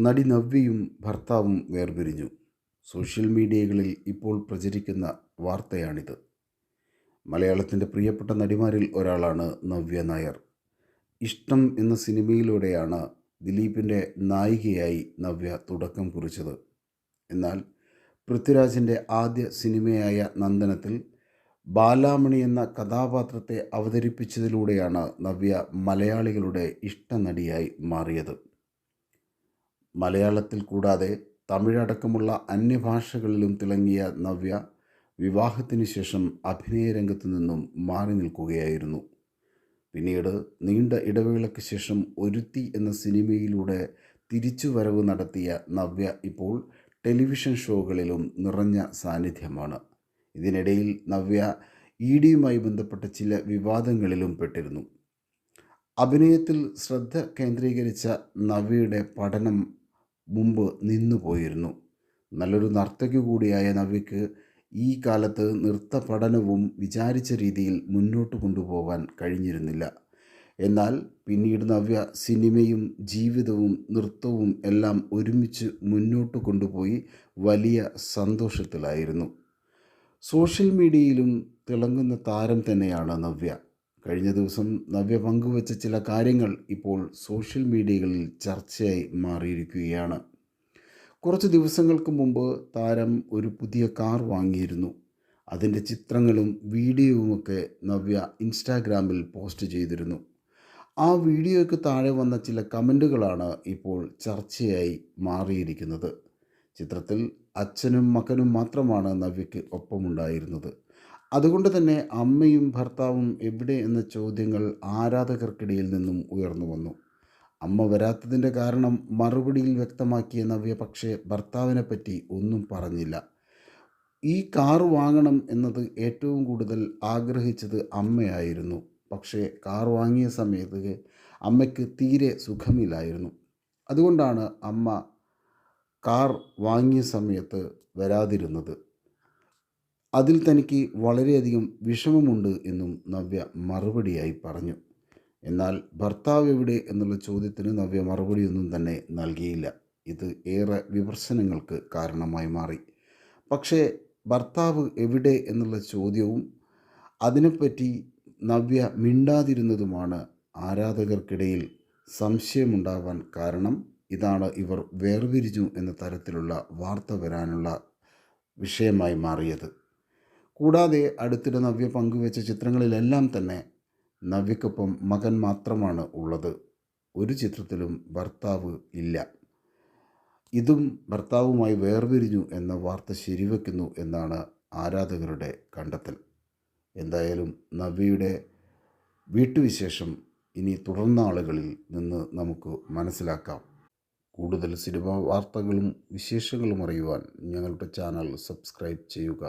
നടി നവ്യയും ഭർത്താവും വേർപിരിഞ്ഞു. സോഷ്യൽ മീഡിയകളിൽ ഇപ്പോൾ പ്രചരിക്കുന്ന വാർത്തയാണിത്. മലയാളത്തിൻ്റെ പ്രിയപ്പെട്ട നടിമാരിൽ ഒരാളാണ് നവ്യ നായർ. ഇഷ്ടം എന്ന സിനിമയിലൂടെയാണ് ദിലീപിൻ്റെ നായികയായി നവ്യ തുടക്കം കുറിച്ചത്. എന്നാൽ പൃഥ്വിരാജിൻ്റെ ആദ്യ സിനിമയായ നന്ദനത്തിൽ ബാലാമണി എന്ന കഥാപാത്രത്തെ അവതരിപ്പിച്ചതിലൂടെയാണ് നവ്യ മലയാളികളുടെ ഇഷ്ടനടിയായി മാറിയത്. മലയാളത്തിൽ കൂടാതെ തമിഴടക്കമുള്ള അന്യഭാഷകളിലും തിളങ്ങിയ നവ്യ വിവാഹത്തിന് ശേഷം അഭിനയ രംഗത്തു നിന്നും മാറി നിൽക്കുകയായിരുന്നു. പിന്നീട് നീണ്ട ഇടവേളയ്ക്ക് ശേഷം ഒരുത്തി എന്ന സിനിമയിലൂടെ തിരിച്ചുവരവ് നടത്തിയ നവ്യ ഇപ്പോൾ ടെലിവിഷൻ ഷോകളിലും നിറഞ്ഞ സാന്നിധ്യമാണ്. ഇതിനിടയിൽ നവ്യ ഇഡിയുമായി ബന്ധപ്പെട്ട ചില വിവാദങ്ങളിലും പെട്ടിരുന്നു. അഭിനയത്തിൽ ശ്രദ്ധ കേന്ദ്രീകരിച്ച നവ്യയുടെ പഠനം മുമ്പ് നിന്നുപോയിരുന്നു. നല്ലൊരു നർത്തകി കൂടിയായ നവ്യയ്ക്ക് ഈ കാലത്ത് നൃത്ത പഠനവും വിചാരിച്ച രീതിയിൽ മുന്നോട്ട് കൊണ്ടുപോകാൻ കഴിഞ്ഞിരുന്നില്ല. എന്നാൽ പിന്നീട് നവ്യ സിനിമയും ജീവിതവും നൃത്തവും എല്ലാം ഒരുമിച്ച് മുന്നോട്ട് കൊണ്ടുപോയി വലിയ സന്തോഷത്തിലായിരുന്നു. സോഷ്യൽ മീഡിയയിലും തിളങ്ങുന്ന താരം തന്നെയാണ് നവ്യ. കഴിഞ്ഞ ദിവസം നവ്യ പങ്കുവച്ച ചില കാര്യങ്ങൾ ഇപ്പോൾ സോഷ്യൽ മീഡിയകളിൽ ചർച്ചയായി മാറിയിരിക്കുകയാണ്. കുറച്ച് ദിവസങ്ങൾക്ക് മുമ്പ് താരം ഒരു പുതിയ കാർ വാങ്ങിയിരുന്നു. അതിൻ്റെ ചിത്രങ്ങളും വീഡിയോവുമൊക്കെ നവ്യ ഇൻസ്റ്റാഗ്രാമിൽ പോസ്റ്റ് ചെയ്തിരുന്നു. ആ വീഡിയോയ്ക്ക് താഴെ വന്ന ചില കമൻറ്റുകളാണ് ഇപ്പോൾ ചർച്ചയായി മാറിയിരിക്കുന്നത്. ചിത്രത്തിൽ അച്ഛനും മകനും മാത്രമാണ് നവ്യയ്ക്ക് ഒപ്പമുണ്ടായിരുന്നത്. അതുകൊണ്ട് തന്നെ അമ്മയും ഭർത്താവും എവിടെ എന്ന ചോദ്യങ്ങൾ ആരാധകർക്കിടയിൽ നിന്നും ഉയർന്നു വന്നു. അമ്മ വരാത്തതിൻ്റെ കാരണം മറുപടിയിൽ വ്യക്തമാക്കിയ നവ്യ പക്ഷേ ഭർത്താവിനെ പറ്റി ഒന്നും പറഞ്ഞില്ല. ഈ കാർ വാങ്ങണം എന്നത് ഏറ്റവും കൂടുതൽ ആഗ്രഹിച്ചത് അമ്മയായിരുന്നു. പക്ഷേ കാർ വാങ്ങിയ സമയത്ത് അമ്മയ്ക്ക് തീരെ സുഖമില്ലായിരുന്നു. അതുകൊണ്ടാണ് അമ്മ കാർ വാങ്ങിയ സമയത്ത് വരാതിരുന്നത്. അതിൽ തനിക്ക് വളരെയധികം വിഷമമുണ്ട് എന്നും നവ്യ മറുപടിയായി പറഞ്ഞു. എന്നാൽ ഭർത്താവ് എവിടെ എന്നുള്ള ചോദ്യത്തിന് നവ്യ മറുപടിയൊന്നും തന്നെ നൽകിയില്ല. ഇത് ഏറെ വിമർശനങ്ങൾക്ക് കാരണമായി മാറി. പക്ഷേ ഭർത്താവ് എവിടെ എന്നുള്ള ചോദ്യവും അതിനെപ്പറ്റി നവ്യ മിണ്ടാതിരുന്നതുമാണ് ആരാധകർക്കിടയിൽ സംശയമുണ്ടാവാൻ കാരണം. ഇതാണ് ഇവർ വേർപിരിഞ്ഞു എന്ന തരത്തിലുള്ള വാർത്ത വരാനുള്ള വിഷയമായി മാറിയത്. കൂടാതെ അടുത്തിടെ നവ്യ പങ്കുവെച്ച ചിത്രങ്ങളിലെല്ലാം തന്നെ നവ്യക്കൊപ്പം മകൻ മാത്രമാണ് ഉള്ളത്. ഒരു ചിത്രത്തിലും ഭർത്താവ് ഇല്ല. ഇതും ഭർത്താവുമായി വേർപിരിഞ്ഞു എന്ന വാർത്ത ശരിവെക്കുന്നു എന്നാണ് ആരാധകരുടെ കണ്ടെത്തൽ. എന്തായാലും നവ്യയുടെ വീട്ടുവിശേഷം ഇനി തുടർന്ന ആളുകളിൽ നിന്ന് നമുക്ക് മനസ്സിലാക്കാം. കൂടുതൽ സിനിമാ വാർത്തകളും വിശേഷങ്ങളും അറിയുവാൻ ഞങ്ങളുടെ ചാനൽ സബ്സ്ക്രൈബ് ചെയ്യുക.